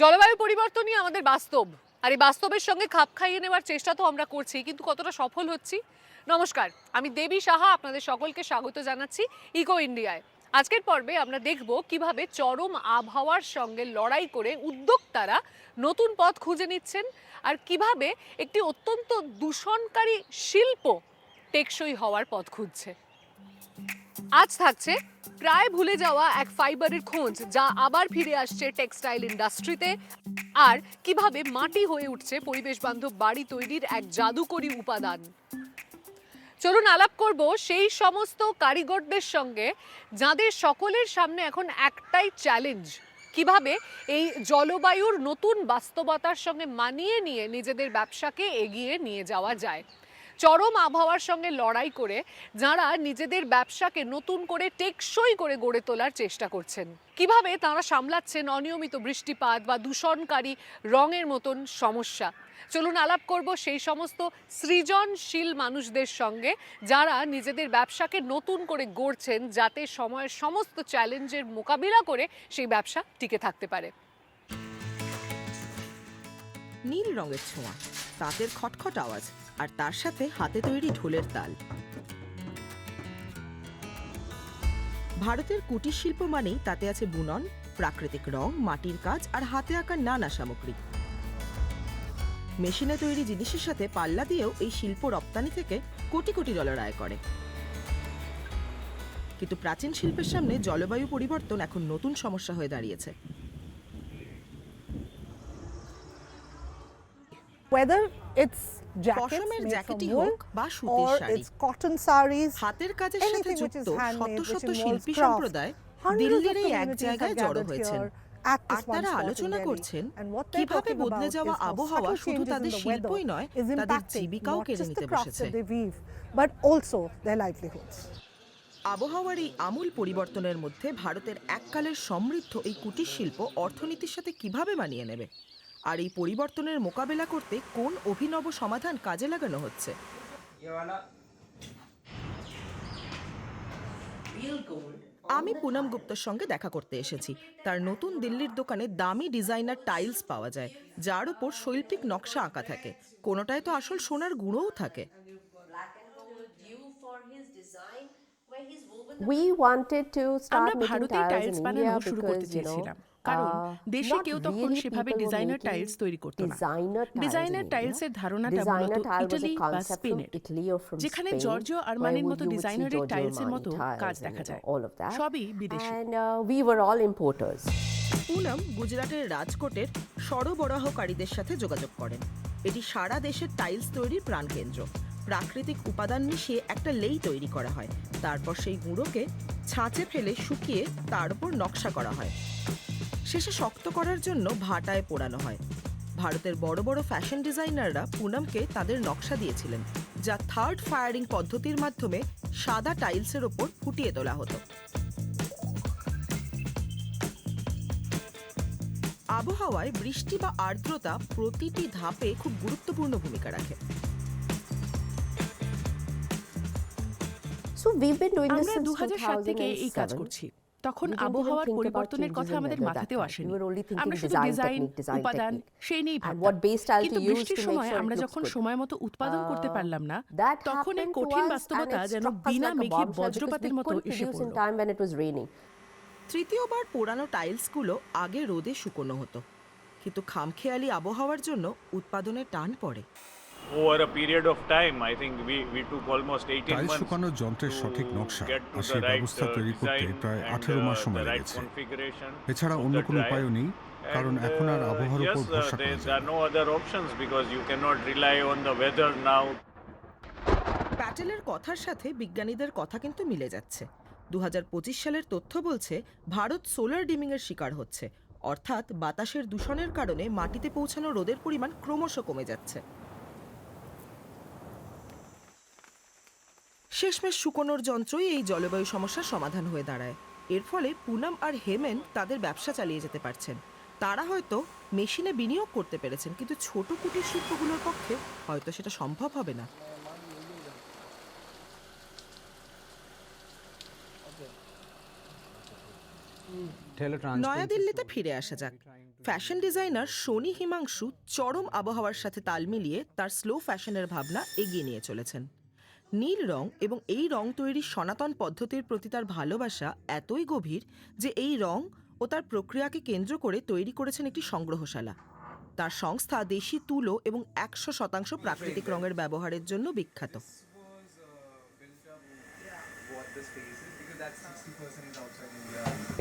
জলবায়ু পরিবর্তনই আমাদের বাস্তব, আর এই বাস্তবের সঙ্গে খাপ খাইয়ে নেওয়ার চেষ্টা তো আমরা করছি, কিন্তু কতটা সফল হচ্ছি? নমস্কার, আমি দেবী সাহা, আপনাদের সকলকে স্বাগত জানাচ্ছি ইকো ইন্ডিয়ায়। আজকের পর্বে আমরা দেখব কিভাবে চরম আবহাওয়ার সঙ্গে লড়াই করে উদ্যোক্তারা নতুন পথ খুঁজে নিচ্ছেন, আর কিভাবে একটি অত্যন্ত দূষণকারী শিল্প টেকসই হওয়ার পথ খুঁজছে। আজ থাকছে প্রায় ভুলে যাওয়া এক ফাইবারের খোঁজ, যা আবার ফিরে আসছে টেক্সটাইল ইন্ডাস্ট্রিতে, আর কিভাবে মাটি হয়ে উঠছে পরিবেশ বান্ধব বাড়ি তৈরির এক জাদুকরী উপাদান। চলুন আলাপ করব সেই সমস্ত কারিগরদের সঙ্গে যাদের সকলের সামনে এখন একটাই চ্যালেঞ্জ, কিভাবে এই জলবায়ুর নতুন বাস্তবতার সঙ্গে মানিয়ে নিয়ে নিজেদের ব্যবসাকে এগিয়ে নিয়ে যাওয়া যায়। চরম আবহাওয়ার সঙ্গে লড়াই করে যারা নিজেদের ব্যবসাকে নতুন করে টেকসই করে গড়ে তোলার চেষ্টা করছেন, কিভাবে তারা সামলাচ্ছেন অনিয়মিত বৃষ্টিপাত বা দূষণকারী রঙের মতন সমস্যা। চলুন আলাপ করব সেই সমস্ত সৃজনশীল মানুষদের সঙ্গে যারা নিজেদের ব্যবসাকে নতুন করে গড়ছেন, যাতে সময়ের সমস্ত চ্যালেঞ্জের মোকাবিলা করে সেই ব্যবসা টিকে থাকতে পারে। নীল রঙের ছোঁয়া, তাঁতের খটখট আওয়াজ, আর তার সাথে হাতে তৈরি ঢোলের তাল। ভারতের কুটির শিল্প মানেই তাতে আছে বুনন, প্রাকৃতিক রং, মাটির কাজ আর হাতে আঁকা নানা সামগ্রী। মেশিনে তৈরি জিনিসের সাথে পাল্লা দিয়েও এই শিল্প রপ্তানি থেকে কোটি কোটি ডলার আয় করে। কিন্তু প্রাচীন শিল্পের সামনে জলবায়ু পরিবর্তন এখন নতুন সমস্যা হয়ে দাঁড়িয়েছে। Whether it's পশমের jackets made from জ্যাকেটই wool হোক বা সুতির or sari, it's cotton sarees, হাতের কাজের সাথে anything which is যুক্ত শত handmade, শত which involves শিল্পী craft, সম্প্রদায় hundreds of দিল্লির এই এক communities জায়গায় have জড়ো gathered হয়েছেন। here at R this one তারা spot in আলোচনা Delhi. করছেন And what they're কিভাবে talking বদলে about যাওয়া is how আবহাওয়া subtle শুধু changes in তাদের the শিল্পই weather নয়, is তাদের impacting জীবিকাও not কেড়ে just নিতে the crafts বসেছে। that they weave, but also their livelihoods. আবহাওয়ার এই আমূল পরিবর্তনের মধ্যে ভারতের এককালের সমৃদ্ধ এই কুটির শিল্প অর্থনীতির সাথে কিভাবে মানিয়ে নেবে, আর এই পরিবর্তনের মোকাবেলা করতে কোন অভিনব সমাধান কাজে লাগানো হচ্ছে। আমি পুনম গুপ্তর সঙ্গে দেখা করতে এসেছি। তার নতুন দিল্লির দোকানে দামি ডিজাইনার টাইলস পাওয়া যায়, যার উপর শৈল্পিক নকশা আঁকা থাকে। কোনোটায় তো আসল সোনার গুঁড়োও থাকে। We wanted to start আমরা making ভারতেই tiles টাইলস in বানানো India শুরু করতে because, you know, চেয়েছিলাম, কারণ দেশে not কেউ তখন really সেভাবে people were designer making tiles তৈরি করতো না। designer tiles in designer India. টাইলসের ধারণাটা Designer মূলত tile was a ইটালি বা concept from স্পেনের, Italy or from যেখানে Spain, জর্জিও where আরমানির মতো you would see ডিজাইনারের Giorgio টাইলসের Armani মতো tiles কাজ and, দেখা you know, যায়, all of that. সবই বিদেশি। And we were all importers. Poonam গুজরাটের রাজকোটের সরবরাহকারীদের সাথে যোগাযোগ করেন। এটি সারা দেশের টাইলস তৈরির প্রাণকেন্দ্র। প্রাকৃতিক উপাদান মিশিয়ে একটা লেই তৈরি করা হয়, তারপর সেই গুঁড়োকে ছাঁচে ফেলে শুকিয়ে তার উপর নকশা করা হয়, শেষে শক্ত করার জন্য ভাটায় পোড়ানো হয়। ভারতের বড় বড় ফ্যাশন ডিজাইনাররা পুনমকে তাদের নকশা দিয়েছিলেন, যা থার্ড ফায়ারিং পদ্ধতির মাধ্যমে সাদা টাইলসের ওপর ফুটিয়ে তোলা হতো। আবহাওয়ায় বৃষ্টি বা আর্দ্রতা প্রতিটি ধাপে খুব গুরুত্বপূর্ণ ভূমিকা রাখে। So we've been doing this আমরা since 2007 থেকে এই কাজ 2007. করছি। তখন We didn't even আবহাওয়ার think about পরিবর্তনের changes কথা in আমাদের weather মাথাতেও that time. আসেনি। We were only thinking আমরা শুধু design উপাদান technique. সেই নিয়েই And what ভাবতাম। base style to কিন্তু use বৃষ্টির to make সময় sure it আমরা looks যখন good. সময় মতো উৎপাদন করতে পারলাম না, That তখন এই happened to কঠিন us, and বাস্তবতা it যেন struck us Veena like a মেঘে bombshell because বজ্রপাতের we মতো couldn't এসে produce in পড়ল। time when it was raining. তৃতীয়বার পোড়ানো টাইলসগুলো আগে রোদে শুকনো হতো, কিন্তু খামখেয়ালি আবহাওয়ার জন্য উৎপাদনে টান পড়ে। Over a period of time, I think we took almost 18 tile months শুকানোর যন্ত্রের to সঠিক নকশা get to আর the সেই right ব্যবস্থা তৈরি করতে design প্রায় and 18 মাস the সময় right লেগেছে। configuration এছাড়া of অন্য the কোনো drive. উপায়ও নেই, কারণ And, এখন আর আবহাওয়ার উপর yes, ভরসা করা there যায় are না। no other options because you cannot rely on the weather now. প্যাটেলের কথার সাথে বিজ্ঞানীদের কথা কিন্তু মিলে যাচ্ছে। 2025 সালের তথ্য বলছে ভারত সোলার ডিমিংয়ের শিকার হচ্ছে, অর্থাৎ বাতাসের দূষণের কারণে মাটিতে পৌঁছানো রোদের পরিমাণ ক্রমশ কমে যাচ্ছে। শেষমেশ শুকনোর যন্ত্রই এই জলবায়ু সমস্যার সমাধান হয়ে দাঁড়ায়। এর ফলে পুনম আর হেমেন তাদের ব্যবসা চালিয়ে যেতে পারছেন। তারা হয়তো মেশিনে বিনিয়োগ করতে পেরেছেন, কিন্তু ছোট কুটির শিল্পগুলোর পক্ষে হয়তো সেটা সম্ভব হবে না। নয়াদিল্লিতে ফিরে আসা যাক। ফ্যাশন ডিজাইনার শনি হিমাংশু চরম আবহাওয়ার সাথে তাল মিলিয়ে তার স্লো ফ্যাশনের ভাবনা এগিয়ে নিয়ে চলেছেন। নীল রং এবং এই রং তৈরির সনাতন পদ্ধতির প্রতি তার ভালোবাসা এতই গভীর যে এই রং ও তার প্রক্রিয়াকে কেন্দ্র করে তৈরি করেছেন একটি সংগ্রহশালা। তার সংস্থা দেশি তুলো এবং 100% প্রাকৃতিক রঙের ব্যবহারের জন্য বিখ্যাত।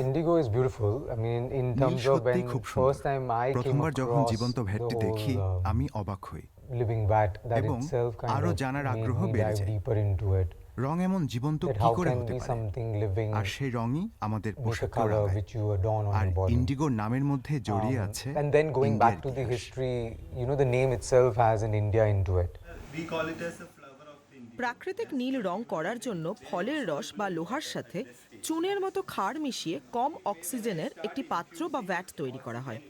Indigo is beautiful. I mean, in Neil terms of সত্যিই when খুব first সুন্দর। time I came প্রথমবার যখন across জীবন্ত ভ্যাটটি the দেখি whole, আমি অবাক হই। living vat, that এবং itself kind আরো of জানার made আগ্রহ me বেড়ে dive যায়। deeper into it. রং এমন জীবন্ত That কি how করে can হতে be পারে, something living আর সেই রঙই আমাদের with a পোশাকে color রাঙায়। which you adorn on R your body. ইন্ডিগোর নামের মধ্যে জড়িয়ে আছে And then going back ইন্ডিয়ার to the ইতিহাস। history, you know, the name itself has an India into it. We call it as the flower of the India. প্রাকৃতিক নীল রং করার জন্য ফলের রস বা লোহার সাথে চুনের মতো ক্ষার মিশিয়ে কম অক্সিজেনের একটি পাত্র বা ভ্যাট তৈরি করা হয়।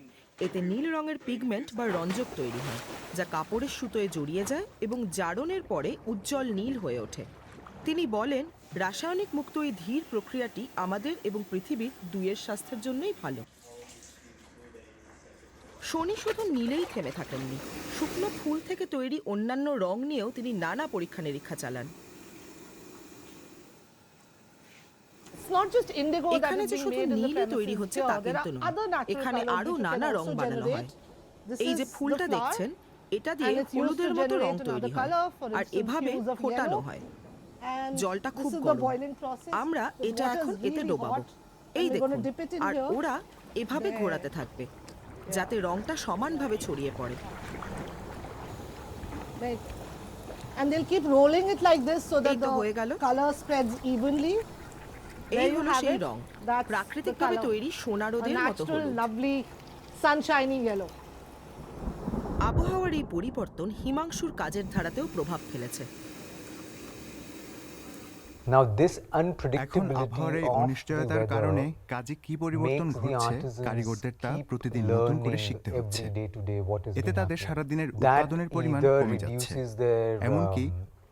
এতে নীল রঙের পিগমেন্ট বা রঞ্জক তৈরি হয়, যা কাপড়ের সুতোয় জড়িয়ে যায় এবং জারণের পরে উজ্জ্বল নীল হয়ে ওঠে। তিনি বলেন, রাসায়নিক মুক্ত এই ধীর প্রক্রিয়াটি আমাদের এবং পৃথিবীর দুইয়ের স্বাস্থ্যের জন্যই ভালো। শনি শুধু নীলেই থেমে থাকেননি, শুকনো ফুল থেকে তৈরি অন্যান্য রং নিয়েও তিনি নানা পরীক্ষা নিরীক্ষা চালান। It's not just indigo that এখানে is যে being শুধু made in the নীলই তৈরি premises হচ্ছে here. তা There কিন্তু are নয়, other natural এখানে colors আরো which you নানা can রং also বানানো হয়। generate. This এই যে is ফুলটা the flower, দেখছেন, এটা and দিয়ে it's used to হলুদের মতো রং generate তৈরি another হয়, color, for আর instance, এভাবে hues of ফোটানো yellow. হয়। And জলটা this খুব is the গরম। boiling process. আমরা The এটা water is এখন এতে really ডোবাবো, hot, এই and we're দেখুন, going to dip it in R here. ওরা এভাবে There. ঘোরাতে থাকবে যাতে রংটা সমানভাবে ছড়িয়ে পড়ে। Right. And they'll keep rolling it like this so that এই তো হয়ে গেল। the color spreads evenly. এই There you হলো have সেই it. রং, That's the প্রাকৃতিকভাবে colour. তৈরি সোনা A রোদের মতো natural, হলুদ। lovely, sunshiny yellow. আবহাওয়ার এই পরিবর্তন হিমাংশুর কাজের ধারাতেও প্রভাব ফেলেছে। Now this এখন unpredictability আবহাওয়ার এই of the অনিশ্চয়তার কারণে weather কাজে কি পরিবর্তন makes the ঘটছে, artisans কারিগরদের তা keep প্রতিদিন নতুন করে learning শিখতে হচ্ছে। every day to day what is এতে being তাদের happening. সারাদিনের That উৎপাদনের পরিমাণ either কমে যাচ্ছে, reduces their, এমনকি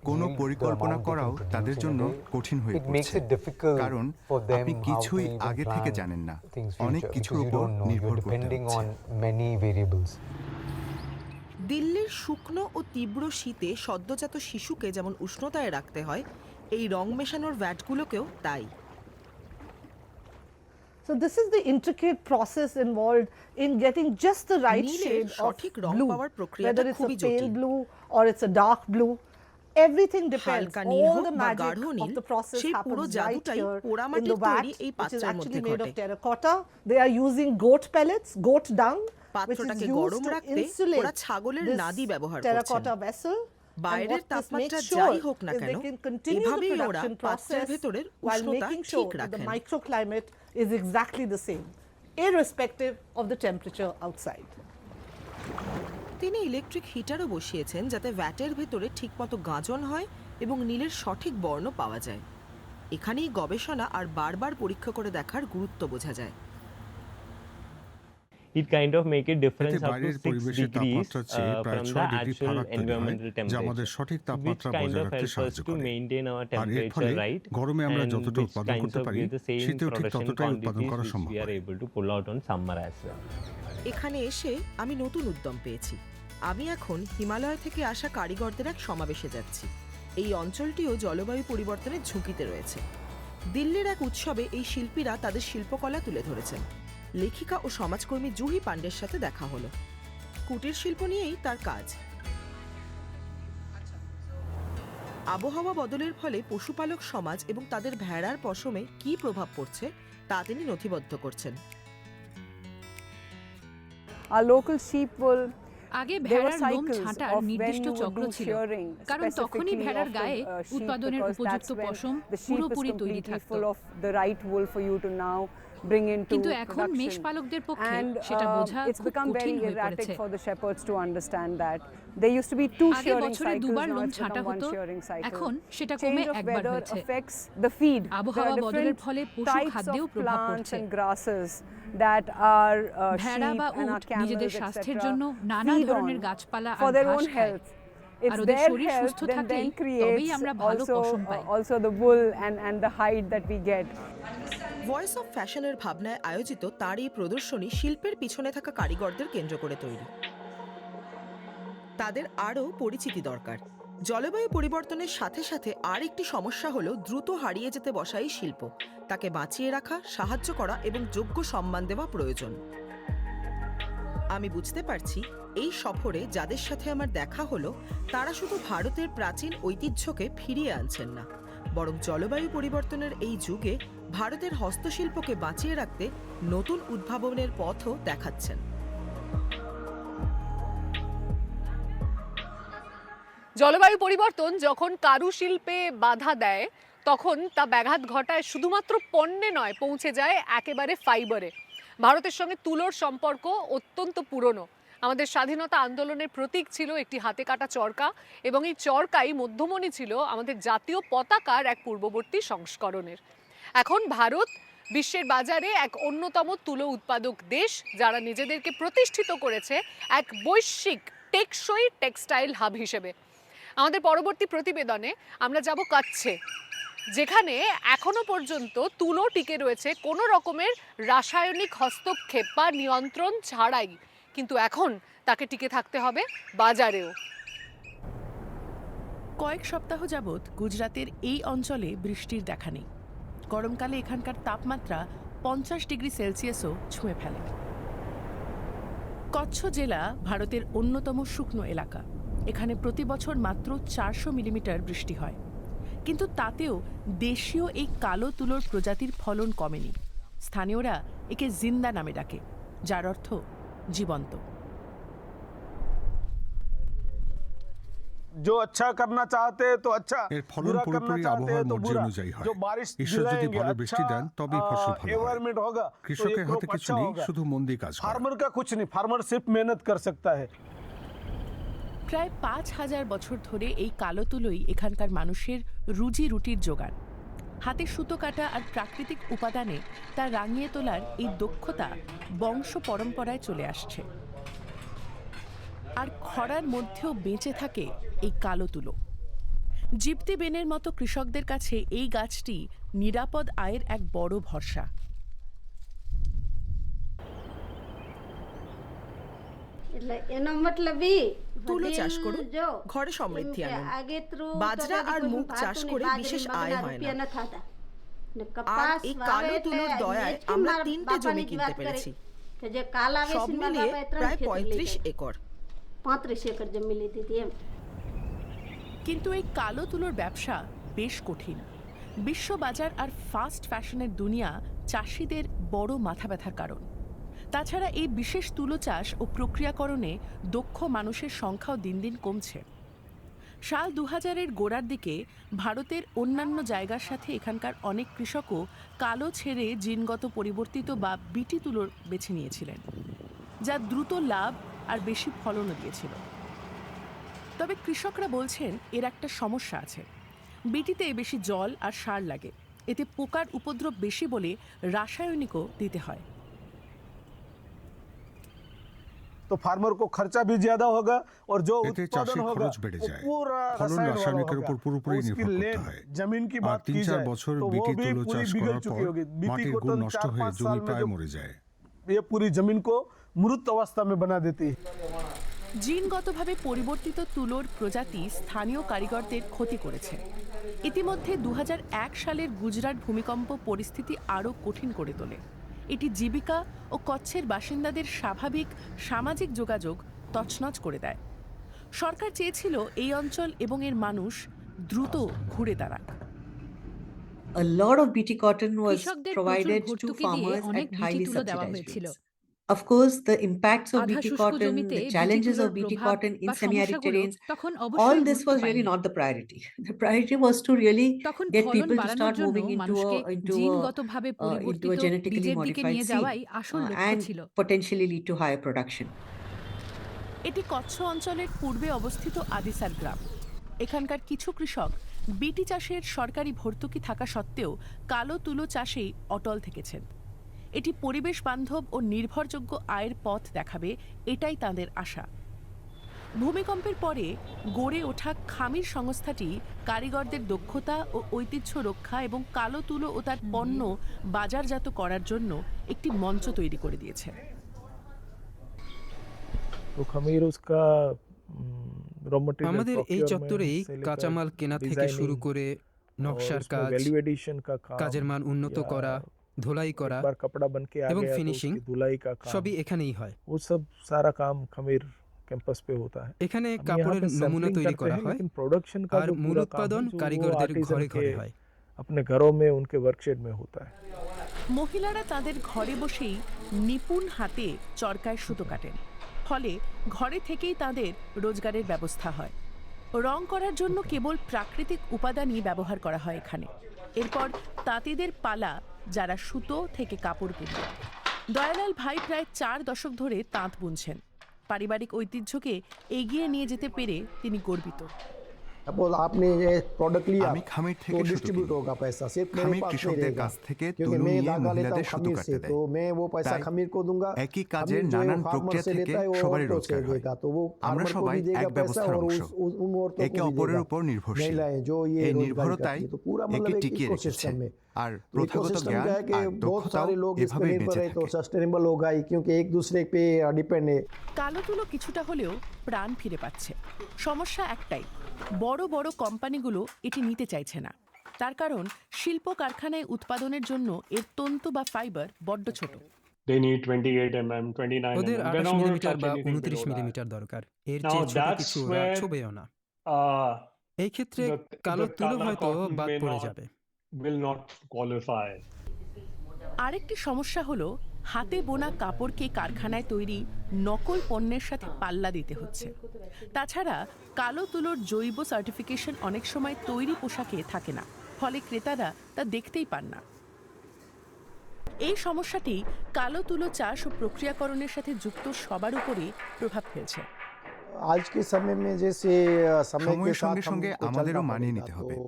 কোনো yield, the পরিকল্পনা amount they করাও can তাদের produce in জন্য a day. কঠিন হয়ে It makes পড়ছে, it difficult কারণ for them আপনি how to কিছুই even আগে থেকে plan জানেন না, things অনেক future, কিছুর because you উপর don't know, নির্ভর you're করতে depending হচ্ছে। on many variables. দিল্লির শুকনো ও তীব্র শীতে সদ্যজাত শিশুকে যেমন উষ্ণতায় রাখতে হয়, এই রং মেশানোর ভ্যাটগুলোকেও তাই। So this is the intricate process involved in getting just the right নীলের shade of সঠিক রং blue, পাওয়ার প্রক্রিয়াটা whether it's a খুবই pale জটিল। blue or it's a dark blue. Everything depends. হালকা নীল All হোক the বা magic গাঢ় of নীল, the process সেই পুরো happens right জাদুটাই here in পোড়ামাটির the vat, তৈরি এই which is পাত্রের মধ্যে actually made of ঘটে। terracotta. They are using goat pellets, goat dung, which is পাত্রটাকে used গরম to রাখতে insulate ওরা ছাগলের this নাদি ব্যবহার terracotta করছেন। vessel. বাইরের And what this তাপমাত্রা makes যাই sure হোক না is কেন, they can continue the এভাবেই ওরা production পাত্রের process ভেতরের while উষ্ণতা making ঠিক sure that the রাখেন। microclimate is exactly the same, irrespective of the temperature outside. তিনি ইলেকট্রিক হিটারও বসিয়েছেন যাতে ভ্যাটের ভেতরে ঠিকমতো গাঁজন হয় এবং নীলের সঠিক বর্ণ পাওয়া যায়। এখানেই গবেষণা আর বারবার পরীক্ষা করে দেখার গুরুত্ব বোঝা যায়। It kind of make a difference এতে up to বাইরের 6 পরিবেশের degrees তাপমাত্রার চেয়ে প্রায় from 6 the ডিগ্রি actual ফারাক তৈরি হয়, environmental যা আমাদের temperature, সঠিক which তাপমাত্রা kind বজায় of রাখতে helps us সাহায্য to করে। maintain our আর এর temperature ফলে right, গরমে আমরা and যতটা which উৎপাদন kinds করতে of পারি, give the same শীতেও ঠিক production ততটাই উৎপাদন quantities করা which সম্ভব। we are able to pull out on summer as well. এখানে এসে আমি নতুন উদ্যম পেয়েছি। আমি এখন হিমালয় থেকে আসা কারিগরদের এক সমাবেশে যাচ্ছি। এই অঞ্চলটিও জলবায়ু পরিবর্তনের ঝুঁকিতে রয়েছে। দিল্লির এক উৎসবে এই শিল্পীরা তাদের শিল্পকলা তুলে ধরেছেন। লেখিকা ও সমাজকর্মী জুহি পান্ডের সাথে দেখা হলো। কুটির শিল্প নিয়েই তার কাজ। আবহাওয়া বদলের ফলে পশুপালক সমাজ এবং তাদের ভেড়ার পশমে কী প্রভাব পড়ছে তা তিনি নথিবদ্ধ করছেন। Our local sheep wool. আগে There were ভেড়ার লোম cycles ছাঁটার of when নির্দিষ্ট you would চক্র do ছিল, shearing, কারণ তখনই specifically ভেড়ার of the, গায়ে sheep, উৎপাদনের because উপযুক্ত that's when পশম the sheep is পুরোপুরি তৈরি completely থাকতো। full of the right wool for you to now bring into কিন্তু এখন production. মেষপালকদের পক্ষে And সেটা বোঝা it's খুব become কঠিন very হয়ে erratic পড়েছে। for the shepherds to understand that. There used to be 2 আগে shearing বছরে cycles, দুবার now লোম it's ছাঁটা become 1 হতো, shearing cycle. এখন সেটা কমে Change of একবার weather হয়েছে। affects the feed. There আবহাওয়া are বদলের different ফলে পশু types খাদ্যেও of প্রভাব plants পড়ছে। and grasses that our ভেড়া sheep বা and our উট camels, নিজেদের স্বাস্থ্যের etc. জন্য নানা feed ধরনের on গাছপালা for আর their ঘাস own খায়। health. আর It's ওদের their শরীর health সুস্থ then থাকলেই creates তবেই আমরা ভালো পশম পাই। also the wool and the hide that we get. Voice of ফ্যাশনের ভাবনায় আয়োজিত তার এই প্রদর্শনী শিল্পের পিছনে থাকা কারিগরদের কেন্দ্র করে তৈরি। তাদের আরও পরিচিতি দরকার। জলবায়ু পরিবর্তনের সাথে সাথে আর একটি সমস্যা হলো দ্রুত হারিয়ে যেতে বসা এই শিল্প। তাকে বাঁচিয়ে রাখা, সাহায্য করা এবং যোগ্য সম্মান দেওয়া প্রয়োজন। আমি বুঝতে পারছি এই সফরে যাদের সাথে আমার দেখা হলো তারা শুধু ভারতের প্রাচীন ঐতিহ্যকে ফিরিয়ে আনছেন না, বরং জলবায়ু পরিবর্তনের এই যুগে ভারতের হস্তশিল্পকে বাঁচিয়ে রাখতে নতুন উদ্ভাবনের পথও দেখাচ্ছেন। জলবায়ু পরিবর্তন যখন কারুশিল্পে বাধা দেয় তখন তা ব্যাঘাত ঘটায় শুধুমাত্র পণ্যে নয়, পৌঁছে যায় একেবারে ফাইবারে। ভারতের সঙ্গে তুলোর সম্পর্ক অত্যন্ত পুরনো। আমাদের স্বাধীনতা আন্দোলনের প্রতীক ছিল একটি হাতে কাটা চরকা, এবং এই চরকাই মধ্যমণি ছিল আমাদের জাতীয় পতাকার এক পূর্ববর্তী সংস্করণের। এখন ভারত বিশ্বের বাজারে এক অন্যতম তুলো উৎপাদক দেশ, যারা নিজেদেরকে প্রতিষ্ঠিত করেছে এক বৈশ্বিক টেকসই টেক্সটাইল হাব হিসেবে। আমাদের পরবর্তী প্রতিবেদনে আমরা যাব কচ্ছে, যেখানে এখনো পর্যন্ত তুলো টিকে রয়েছে কোনো রকমের রাসায়নিক হস্তক্ষেপ বা নিয়ন্ত্রণ ছাড়াই, কিন্তু এখন তাকে টিকে থাকতে হবে বাজারেও। কয়েক সপ্তাহ যাবৎ গুজরাতের এই অঞ্চলে বৃষ্টির দেখা নেই। গরমকালে এখানকার তাপমাত্রা 50 ডিগ্রি সেলসিয়াসও ছুঁয়ে ফেলে। কচ্ছ জেলা ভারতের অন্যতম শুকনো এলাকা। এখানে প্রতি বছর মাত্র 400 মিলিমিটার বৃষ্টি হয়, কিন্তু তাতেও দেশীয় এই কালো তুলোর প্রজাতির ফলন কমেনি। স্থানীয়রা একে জিন্দা নামে ডাকে, যার অর্থ জীবন্ত। जो अच्छा करना चाहते हैं तो अच्छा, এর ফলন পুরোপুরি আবহাওয়ার মর্জি অনুযায়ী হয়। ঈশ্বর যদি ভালো বৃষ্টি দেন তবেই ফসল ভালো হয়। एनवायरनमेंट होगा, কৃষকের হাতে কিছু নেই, শুধু মন দিয়ে কাজ করা। फार्मर का कुछ नहीं, फार्मर सिर्फ मेहनत कर सकता है। প্রায় 5000 বছর ধরে এই কালো তুলোই এখানকার মানুষের রুজি রুটির জোগান। হাতে সুতো কাটা আর প্রাকৃতিক উপাদানে তা রাঙিয়ে তোলার এই দক্ষতা বংশ পরম্পরায় চলে আসছে। আর খরার মধ্যেও বেঁচে থাকে এই কালো তুলো। জিপ্তি বেনের মতো কৃষকদের কাছে এই গাছটি নিরাপদ আয়ের এক বড় ভরসা। তুলো চাষ করুন, ঘরে সমৃদ্ধি আনুন। বাজরা আর মুগ চাষ করে বিশেষ আয় হয় না। আর এই কালো তুলোর দয়ায় আমরা 3টে জমি কিনতে পেরেছি, সব মিলিয়ে প্রায় 35 একর। 35 एकड़ जमीन ली थी। কিন্তু এই কালো তুলোর ব্যবসা বেশ কঠিন। বিশ্ববাজার আর ফাস্ট ফ্যাশনের দুনিয়া চাষিদের বড় মাথা ব্যথার কারণ। তাছাড়া এই বিশেষ তুলো চাষ ও প্রক্রিয়াকরণে দক্ষ মানুষের সংখ্যাও দিন দিন কমছে। সাল 2000-এর গোড়ার দিকে ভারতের অন্যান্য জায়গার সাথে এখানকার অনেক কৃষকও কালো ছেড়ে জিনগত পরিবর্তিত বা বিটি তুলো বেছে নিয়েছিলেন, যা দ্রুত লাভ আর বেশি ফলনও দিয়েছিল। তবে কৃষকরা বলছেন এর একটা সমস্যা আছে। বিটিতে বেশি জল আর সার লাগে, এতে পোকার উপদ্রব বেশি বলে রাসায়নিকও দিতে হয়। तो फार्मर को खर्चा भी ज्यादा होगा और जो এতে उत्पादन চাষের होगा খরচ বেড়ে वो যায়। पूरा ফলন रसायन वाला রাসায়নিকের होगा। উপর পুরোপুরি उसकी নির্ভর করতে लैंड, হয়। जमीन की আর बात की 3-4 जाए বছর तो वो বিটি भी তুলো पूरी চাষ बिगड़ করার चुकी পর होगी। बीटी মাটির को গুণ तो নষ্ট 4-5 হয়ে জমি साल में প্রায় जो মরে যায়। ये पूरी जमीन को मृत अवस्था में बना देती है। জিনগতভাবে পরিবর্তিত তুলোর প্রজাতি স্থানীয় কারিগরদের ক্ষতি করেছে। ইতিমধ্যে 2001 সালের গুজরাট ভূমিকম্প পরিস্থিতি আরও কঠিন করে তোলে। এটি জীবিকা ও কচ্ছের বাসিন্দাদের স্বাভাবিক সামাজিক যোগাযোগ তছনছ করে দেয়। সরকার চেয়েছিল এই অঞ্চল এবং এর মানুষ দ্রুত ঘুরে দাঁড়াক। A lot of BT cotton was কৃষকদের provided প্রচুর to ভর্তুকি দিয়ে farmers অনেক at বিটি highly তুলো দেওয়া subsidized হয়েছিল। rates. Of course, the impacts of আধা BT শুষ্ক cotton, জমিতে the বিটি challenges তুলোর of BT প্রভাব cotton in বা semi-arid সমস্যাগুলো terrains, তখন all অবশ্যই this গুরুত্ব was really পায়নি। not the priority. The priority was to really তখন get ফলন people to বাড়ানোর start জন্য moving মানুষকে into জিনগতভাবে a পরিবর্তিত genetically বীজের দিকে modified নিয়ে seed যাওয়াই আসল লক্ষ্য and ছিল। potentially lead to higher production. এটি কচ্ছ অঞ্চলের পূর্বে অবস্থিত আদিসার গ্রাম। এখানকার কিছু কৃষক বিটি চাষের সরকারি ভর্তুকি থাকা সত্ত্বেও কালো তুলো চাষেই অটল থেকেছেন। এটি পরিবেশ বান্ধব ও নির্ভরযোগ্য আয়ের পথ দেখাবে, এটাই তাঁদের আশা। ভূমিকম্পের পরে গড়ে ওঠা খামির সংস্থাটি কারিগরদের দক্ষতা ও ঐতিহ্য রক্ষা এবং কালো তুলো ও তার পণ্য বাজারজাত করার জন্য একটি মঞ্চ তৈরি করে দিয়েছে। तो खमीर उसका रॉ मटेरियल আমাদের এই চত্বরেই কাঁচামাল কেনা থেকে শুরু করে নকশার কাজ, वैल्यू एडिशन का काम, কাজের মান উন্নত করা, ধুলাই করা एक बार कपड़ा बन के आ এবং गया तो ফিনিশিং उसकी धुलाई का काम, সবই এখানেই হয়। वो सब सारा काम खमीर कैंपस पे होता है। এখানে हम यहाँ কাপড়ের पे নমুনা सैम्पलिंग তৈরি करते করা हैं, হয় लेकिन प्रोडक्शन का আর जो মূল पूरा काम উৎপাদন है, जो वो কারিগরদের artisan ঘরে ঘরে के হয়। अपने घरों में उनके वर्कशेड में होता है। মহিলারা তাদের ঘরে বসেই নিপুণ হাতে চরকায় সুতো কাটেন, ফলে ঘরে থেকেই তাদের রোজগারের ব্যবস্থা হয়। রং করার জন্য কেবল প্রাকৃতিক উপাদানই ব্যবহার করা হয় এখানে। এরপর তাঁতিদের পালা, যারা সুতো থেকে কাপড় বুনবে। দয়ালাল ভাই প্রায় 4 দশক ধরে তাঁত বুনছেন। পারিবারিক ঐতিহ্যকে এগিয়ে নিয়ে যেতে পেরে তিনি গর্বিত। आपने ये प्रोडक्ट लिया, আমি খামির থেকে तो সুতো डिस्ट्रीब्यूट কিনি। होगा पैसा, सिर्फ मेरे খামির पास नहीं কৃষকদের रहेगा, কাছ থেকে क्योंकि তুলো मैं নিয়ে धागा लेता মহিলাদের हूँ সুতো खमीर কাটতে से, দেয়। तो मैं वो पैसा তাই खमीर को दूंगा। একই खमीर কাজের जो है নানান वो फार्मर প্রক্রিয়া से থেকে लेता है, वो সবারই औरतों से রোজগার হয়। लेगा, तो वो আমরা फार्मर को সবাই भी देगा এক पैसा ব্যবস্থার और অংশ, उन औरतों একে को भी অপরের देगा। উপর নির্ভরশীল। महिलाएं जो ये এই रोजगार নির্ভরতাই करती है, तो पूरा একে मतलब एक টিকিয়ে রেখেছে। इकोसिस्टम में। আর तो প্রথাগত इकोसिस्टम জ্ঞান क्या है कि আর बहुत দক্ষতাও सारे लोग इस पे এভাবেই निर्भर বেঁচে है, तो থাকে। सस्टेनेबल होगा ही, क्योंकि एक दूसरे पे डिपेंड है। কালো তুলো কিছুটা হলেও প্রাণ ফিরে পাচ্ছে। সমস্যা একটাই, বড় বড় কোম্পানিগুলো এটি নিতে চাইছে না। তার কারণ শিল্প কারখানায় উৎপাদনের জন্য এর তন্তু বা ফাইবার বড্ড ছোট। They need 28 mm, 29 ওদের mm. They're 28 not going to millimetre touch বা anything 29 below that. মিলিমিটার দরকার। এর Now চেয়ে ছোট that's কিছু ওরা where ছোবেও না। uh, এই ক্ষেত্রে the কালো তুলো colour হয়তো cotton বাদ may পড়ে not- যাবে। will not qualify. আরেকটি সমস্যা হলো হাতে বোনা কাপড়কে কারখানায় তৈরি নকল পণ্যের সাথে পাল্লা দিতে হচ্ছে। তাছাড়া কালো তুলোর জৈব সার্টিফিকেশন অনেক সময় তৈরি পোশাকে থাকে না, ফলে ক্রেতারা তা দেখতেই পান না। এই সমস্যাটি কালো তুলো চাষ ও প্রক্রিয়াকরণের সাথে যুক্ত সবার উপরেই প্রভাব ফেলছে। आज के समय में जैसे समय के সময়ের साथ সঙ্গে সঙ্গে हमको আমাদেরও चलना মানিয়ে पड़ेगा, নিতে হবে। तो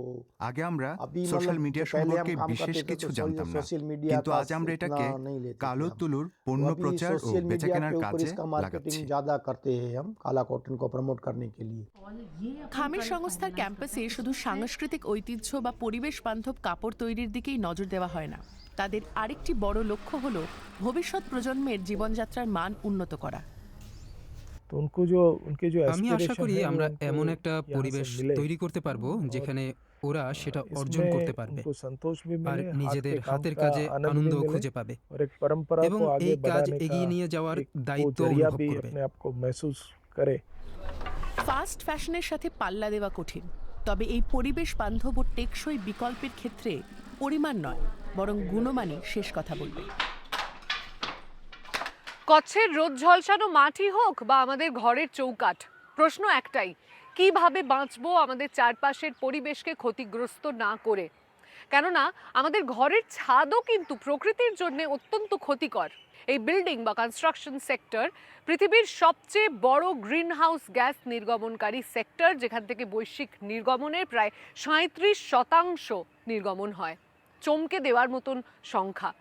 আগে আমরা अभी সোশ্যাল मतलब মিডিয়া जो पहले हम সম্পর্কে काम বিশেষ करते थे, কিছু तो জানতাম না, सोशल मीडिया কিন্তু का আজ আমরা এটাকে इतना नहीं लेते थे কালো हम। তুলোর तो পণ্য अभी প্রচার ও सोशल मीडिया বেচাকেনার के ऊपर কাজে इसका লাগাচ্ছি। मार्केटिंग ज्यादा करते हैं हम, काला कॉटन को प्रमोट करने के लिए। খামের সংস্থার ক্যাম্পাসে শুধু সাংস্কৃতিক ঐতিহ্য বা পরিবেশ বান্ধব কাপড় তৈরির দিকেই নজর দেওয়া হয় না। তাদের আরেকটি বড় লক্ষ্য হলো ভবিষ্যৎ প্রজন্মের জীবনযাত্রার মান উন্নত করা। तो उनको जो उनके जो আমি আশা aspiration করি है, वो আমরা उनको এমন একটা यहाँ से পরিবেশ मिले। তৈরি করতে পারবো যেখানে ওরা সেটা অর্জন इसमें করতে পারবে उनको संतोष भी আর मिले, हाथ নিজেদের के काम হাতের का কাজে आनंद भी আনন্দও मिले, খুঁজে পাবে और एक परंपरा এবং को आगे এই কাজ बढ़ाने এগিয়ে का নিয়ে যাওয়ার एक वो দায়িত্ব जरिया অনুভব भी করবে। अपने आप को महसूस करे। ফাস্ট ফ্যাশনের সাথে পাল্লা দেওয়া কঠিন, তবে এই পরিবেশ বান্ধব ও টেকসই বিকল্পের ক্ষেত্রে পরিমাণ নয়, বরং গুণমানই শেষ কথা বলবে। কচ্ছের রোদ ঝলসানো মাটি হোক বা আমাদের ঘরের চৌকাঠ, প্রশ্ন একটাই, কিভাবে বাঁচবো আমাদের চারপাশের পরিবেশকে ক্ষতিগ্রস্ত না করে। কেননা আমাদের ঘরের ছাদও কিন্তু প্রকৃতির জন্য অত্যন্ত ক্ষতিকর। এই বিল্ডিং বা কনস্ট্রাকশন সেক্টর পৃথিবীর সবচেয়ে বড় গ্রিন হাউস গ্যাস নির্গমনকারী সেক্টর, যেখান থেকে বৈশ্বিক নির্গমনের প্রায় 37% নির্গমন হয়। চমকে দেওয়ার মতন সংখ্যা।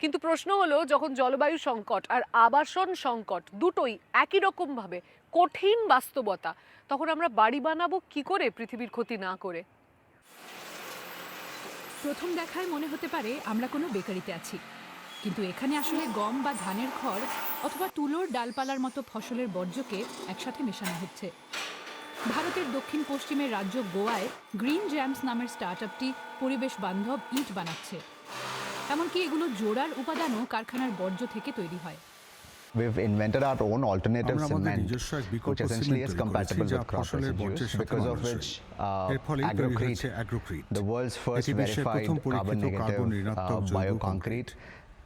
কিন্তু প্রশ্ন হলো, যখন জলবায়ু সংকট আর আবাসন সংকট দুটোই একই রকমভাবে কঠিন বাস্তবতা, তখন আমরা বাড়ি বানাবো কি করে পৃথিবীর ক্ষতি না করে? প্রথম দেখায় মনে হতে পারে আমরা কোনো বেকারিতে আছি, কিন্তু এখানে আসলে গম বা ধানের খড় অথবা তুলোর ডালপালার মতো ফসলের বর্জ্যকে একসাথে মেশানো হচ্ছে। ভারতের দক্ষিণ পশ্চিমের রাজ্য গোয়ায় গ্রিন জ্যামস নামের স্টার্টআপটি পরিবেশ বান্ধব ইট বানাচ্ছে। এমনকি এগুলো জোড়ার উপাদানও কারখানার বর্জ্য থেকে তৈরি হয়। We've invented our own alternative আমরা আমাদের cement, নিজস্ব এক which বিকল্প essentially সিমেন্ট is তৈরি করেছি compatible যা with crop ফসলের বর্জ্যের residues, সাথে because of মানানসই। which এর ফলেই তৈরি Agrocrete, হয়েছে অ্যাগ্রোক্রিট, the world's first এটি বিশ্বের verified প্রথম carbon পরীক্ষিত কার্বন negative ঋণাত্মক জৈব bioconcrete,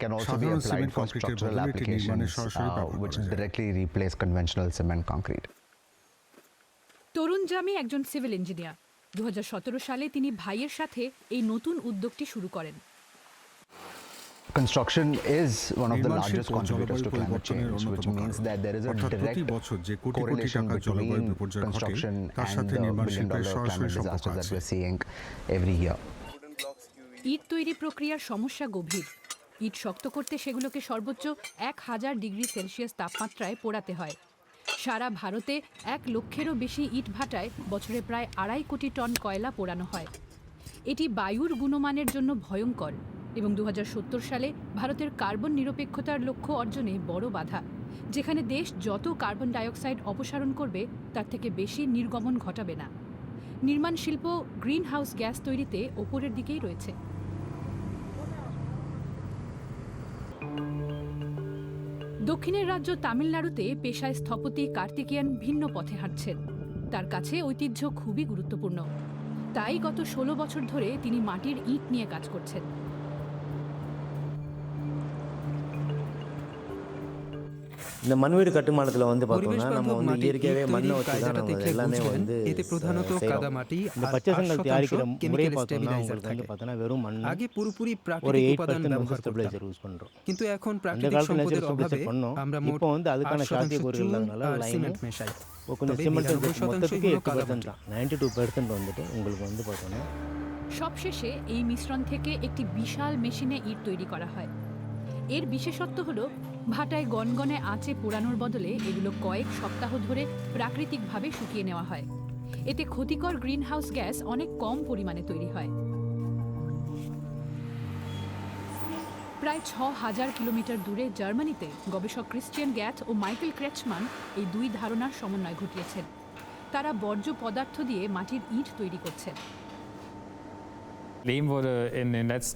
can also be সাধারণ applied সিমেন্ট for কংক্রিটের structural বদলে এটি নির্মাণে applications, সরাসরি ব্যবহার which করা যায়। directly replace conventional cement concrete. তরুণ জামি একজন সিভিল ইঞ্জিনিয়ার। 2017 সালে তিনি ভাইয়ের সাথে এই নতুন উদ্যোগটি শুরু করেন। Construction is one of the নির্মাণ largest শিল্প contributors জলবায়ু to climate পরিবর্তনের change, which অন্যতম means কারণ। that there is a অর্থাৎ প্রতি direct বছর যে কোটি কোটি correlation টাকার জলবায়ু between বিপর্যয় ঘটে, construction তার and সাথে the নির্মাণ $1 শিল্পের billion সরাসরি climate সম্পর্ক disasters that আছে। we're seeing every year. ইট তৈরি প্রক্রিয়ার সমস্যা গভীর। ইট শক্ত করতে সেগুলোকে সর্বোচ্চ 1000 ডিগ্রি সেলসিয়াস তাপমাত্রায় পোড়াতে হয়। সারা ভারতে 1 লক্ষেরও বেশি ইট ভাটায় বছরে প্রায় 2.5 কোটি টন কয়লা পোড়ানো হয়। এটি বায়ুর গুণমানের জন্য ভয়ঙ্কর এবং 2070 সালে ভারতের কার্বন নিরপেক্ষতার লক্ষ্য অর্জনে বড় বাধা, যেখানে দেশ যত কার্বন ডাইঅক্সাইড অপসারণ করবে তার থেকে বেশি নির্গমন ঘটাবে না। নির্মাণ শিল্প গ্রিন হাউস গ্যাস তৈরিতে ওপরের দিকেই রয়েছে। দক্ষিণের রাজ্য তামিলনাড়ুতে পেশায় স্থপতি কার্তিকেয়ান ভিন্ন পথে হাঁটছেন। তার কাছে ঐতিহ্য খুবই গুরুত্বপূর্ণ, তাই গত 16 বছর ধরে তিনি মাটির ইট নিয়ে কাজ করছেন। இந்த மண் வீடு கட்டுமானத்தில் வந்து பார்த்தோம்னா நம்ம வந்து இயற்கையாகவே மண்ணை வச்சு தான் நம்ம எல்லாமே வந்து এতে প্রধানত কাদামাটি இந்த আর பச்சை செங்கல் 8% தயாரிக்கிற முறையை chemical பார்த்தோம்னா stabilizer உங்களுக்கு வந்து থাকে। பார்த்தோன்னா வெறும் மண் আগে পুরোপুরি ஒரு প্রাকৃতিক 8% উপাদান வந்து ব্যবহার করতাম, ஸ்டெபிளைசர் யூஸ் பண்ணுறோம் কিন্তু এখন அந்த প্রাকৃতিক காலத்தில் সম্পদের நேச்சுரல் অভাবে ஸ்டெபிளைசர் பண்ணோம் আমরা মোট இப்போ வந்து அதுக்கான 8% சாத்தியக்கூறு চুন இல்லாதனால আর லைனு সিমেন্ট মেশাই। கொஞ்சம் তবে சிமெண்ட் 99% மொத்தத்துக்கு হলো 8% কাদামাটি। தான் 92% வந்துட்டு உங்களுக்கு வந்து பார்த்தோன்னா সবশেষে এই মিশ্রণ থেকে একটি বিশাল মেশিনে ইট তৈরি করা হয়। এর বিশেষত্ব হলো ভাটায় গনগনে আঁচে পোড়ানোর বদলে এগুলো কয়েক সপ্তাহ ধরে প্রাকৃতিকভাবে শুকিয়ে নেওয়া হয়। এতে ক্ষতিকর গ্রিনহাউস গ্যাস অনেক কম পরিমাণে তৈরি হয়। প্রায় 6000 কিলোমিটার দূরে জার্মানিতে গবেষক ক্রিশ্চিয়ান গ্যাথ ও মাইকেল ক্রেচমান এই দুই ধারণার সমন্বয় ঘটিয়েছেন। তারা বর্জ্য পদার্থ দিয়ে মাটির ইট তৈরি করছেন।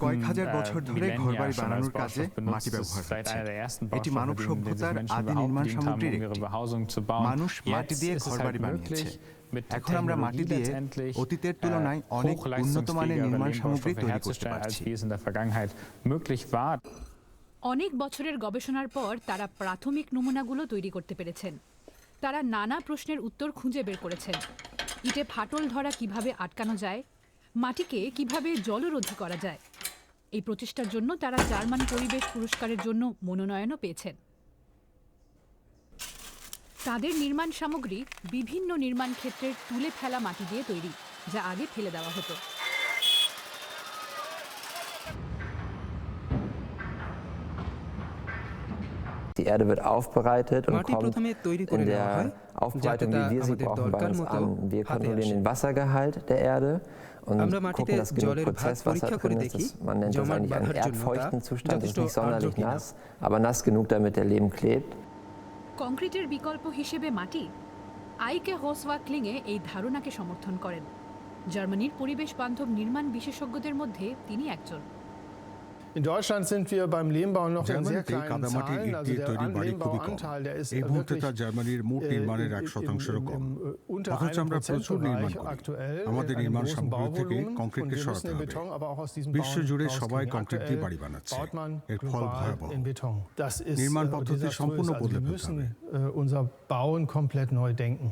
কয়েক হাজার বছর ধরে ঘরবাড়ি বানানোর কাজে মাটি ব্যবহার হচ্ছে। এটি মানব সভ্যতার আদি নির্মাণ সামগ্রীর একটি। মানুষ মাটি দিয়ে ঘরবাড়ি বানিয়েছে। এখন আমরা মাটি দিয়ে অতীতের তুলনায় অনেক উন্নত মানের নির্মাণ সামগ্রী তৈরি করতে পারছি। অনেক বছরের গবেষণার পর তারা প্রাথমিক নমুনাগুলো তৈরি করতে পেরেছেন। তারা নানা প্রশ্নের উত্তর খুঁজে বের করেছেন। ইটে ফাটল ধরা কিভাবে আটকানো যায়, মাটিকে কিভাবে জলরোধী করা যায়। এই প্রচেষ্টার জন্য তারা জার্মান পরিবেশ পুরস্কারের জন্য মনোনয়নও পেয়েছেন। তাদের নির্মাণ সামগ্রী বিভিন্ন নির্মাণ ক্ষেত্রের তুলে ফেলা মাটি দিয়ে তৈরি, যা আগে ফেলে দেওয়া হতো। Die Erde wird aufbereitet und মাটি kommt প্রথমে তৈরি করে in নেওয়া হয় der Aufbereitung, যাতে wie wir sie আমাদের brauchen, bei দরকার uns মতো an. Wir হাতে kontrollieren আসে। den Wassergehalt der Erde und আমরা মাটিতে gucken, dass genug জলের ভাগ Prozesswasser পরীক্ষা করে drin ist. দেখি, Man nennt das জমাট eigentlich einen বাঁধার জন্য তা erdfeuchten Zustand, das ist যথেষ্ট nicht sonderlich আর্দ্র কিনা। nass, aber nass genug, damit der Lehm klebt. কংক্রিটের বিকল্প হিসেবে মাটি, আইকে হোসওয়াকলিংয়ে এই ধারণাকে সমর্থন করেন। জার্মানির পরিবেশ বান্ধব নির্মাণ বিশেষজ্ঞদের মধ্যে তিনি একজন। In Deutschland sind wir beim Lehmbau noch in sehr জার্মানিতে kleinen কাদামাটির Zahlen. ইট Also দিয়ে der তৈরি বাড়ি খুবই কম। Lehmbauanteil, der ist এই মুহূর্তে wirklich তা জার্মানির মোট নির্মাণের 1%-এরও কম। unter অথচ আমরা 1% প্রচুর নির্মাণ Bereich করি। aktuell আমাদের in einem নির্মাণ großen সামগ্রী থেকে Bauvolumen. Und কংক্রিটকে wir müssen সরাতে den হবে। Beton aber auch aus diesem বিশ্বজুড়ে Bauen সবাই rauskriegen. কংক্রিট দিয়ে Aktuell বাড়ি বানাচ্ছে। baut man এর ফল global ভয়াবহ। in Beton. Das ist নির্মাণ পদ্ধতি desaströs. সম্পূর্ণ Also বদলে wir ফেলতে müssen হবে। unser Bauen komplett neu denken.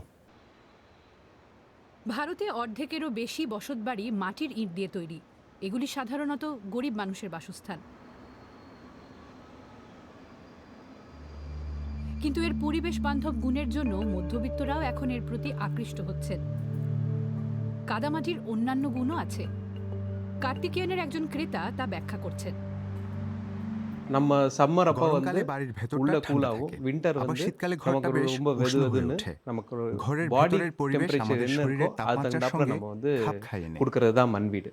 ভারতে অর্ধেকেরও বেশি বসতবাড়ি মাটির ইট দিয়ে তৈরি। এগুলি সাধারণত গরিব মানুষের বাসস্থান। কিন্তু এর পরিবেশ বান্ধব গুণের জন্য মধ্যবিত্তরাও এখন এর প্রতি আকৃষ্ট হচ্ছেন। কাদামাটির অন্যান্য গুণও আছে। কার্তিকেয়ানের একজন ক্রেতা তা ব্যাখ্যা করছেন। நம்ம சம்மர் அப்ப গরমকালে வந்து বাড়ির உள்ள ভেতরটা ঠান্ডা கூலாகும் থাকে। வின்டர் আবার வந்து শীতকালে ঘরটা நமக்கு বেশ ரொம்ப উষ্ণ হয়ে வெதுவெதுன்னு ওঠে। நமக்கு ঘরের பாடி ভেতরের পরিবেশ டெம்பரேச்சர் আমাদের என்ன শরীরের இருக்கோ அது তাপমাত্রার தகுந்தாப்புல সঙ্গে நம்ம வந்து খাপ খাইয়ে নেয়। கொடுக்கறது தான் மண் வீடு।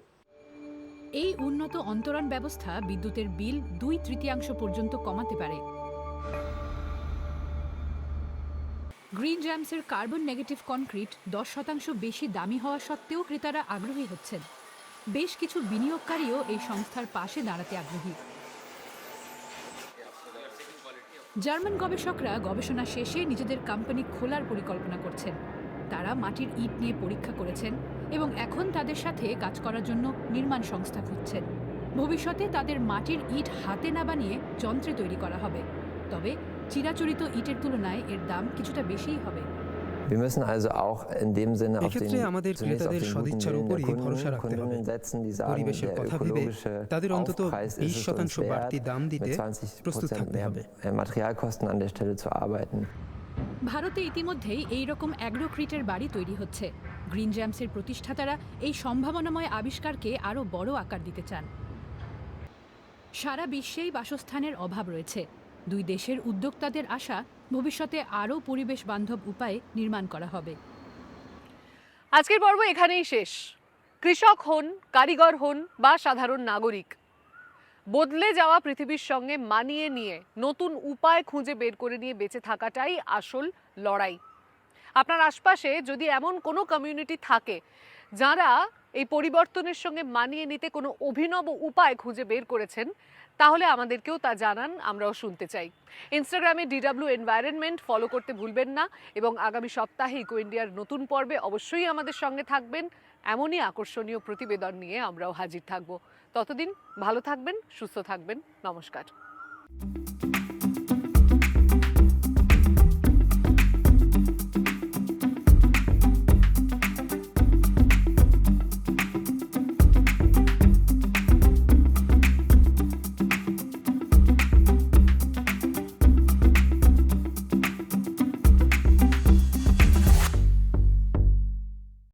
এই উন্নত অন্তরণ ব্যবস্থা বিদ্যুতের বিল 2/3 পর্যন্ত কমাতে পারে। গ্রিন জ্যামসের কার্বন নেগেটিভ কনক্রিট 10% বেশি দামি হওয়া সত্ত্বেও ক্রেতারা আগ্রহী হচ্ছেন। বেশ কিছু বিনিয়োগকারীও এই সংস্থার পাশে দাঁড়াতে আগ্রহী। জার্মান গবেষকরা গবেষণা শেষে নিজেদের কোম্পানি খোলার পরিকল্পনা করছেন। তারা মাটির ইট নিয়ে পরীক্ষা করেছেন এবং এখন তাদের সাথে কাজ করার জন্য নির্মাণ সংস্থা খুঁজছেন। ভবিষ্যতে তাদের মাটির ইট হাতে না বানিয়ে যন্ত্রে তৈরি করা হবে। তবে চিরাচরিত ইটের তুলনায় এর দাম কিছুটা বেশিই হবে। Wir müssen also auch in dem Sinne auf এক্ষেত্রে আমাদের zunächst auf ক্রেতাদের den guten সদিচ্ছার Willen der উপরই ভরসা Kunden, রাখতে হবে। Kundinnen setzen, die sagen, পরিবেশের der কথা ভেবে ökologische তাদের অন্তত Aufpreis ist es uns 20% wert, বাড়তি দাম দিতে mit প্রস্তুত 20% থাকতে mehr হবে। Materialkosten an der Stelle zu arbeiten. ভারতে ইতিমধ্যেই এই রকম অ্যাগ্রোক্রিটের বাড়ি তৈরি হচ্ছে। গ্রিন জ্যামসের প্রতিষ্ঠাতারা এই সম্ভাবনাময় আবিষ্কারকে আরও বড় আকার দিতে চান। সারা বিশ্বেই বাসস্থানের অভাব রয়েছে। দুই দেশের উদ্যোক্তাদের আশা ভবিষ্যতে আরও পরিবেশ বান্ধব উপায়ে নির্মাণ করা হবে। আজকের পর্ব এখানেই শেষ। কৃষক হন, কারিগর হন বা সাধারণ নাগরিক, বদলে যাওয়া পৃথিবীর সঙ্গে মানিয়ে নিয়ে নতুন উপায় খুঁজে বের করে নিয়ে বেঁচে থাকাটাই আসল লড়াই। আপনার আশপাশে যদি এমন কোনো কমিউনিটি থাকে যারা এই পরিবর্তনের সঙ্গে মানিয়ে নিতে কোনো অভিনব উপায় খুঁজে বের করেছেন, তাহলে আমাদেরকেও তা জানান, আমরাও শুনতে চাই। ইনস্টাগ্রামে DW এনভায়রনমেন্ট ফলো করতে ভুলবেন না এবং আগামী সপ্তাহে ইকো ইন্ডিয়ার নতুন পর্বে অবশ্যই আমাদের সঙ্গে থাকবেন। এমনই আকর্ষণীয় প্রতিবেদন নিয়ে আমরাও হাজির থাকব। ততদিন ভালো থাকবেন, সুস্থ থাকবেন। নমস্কার।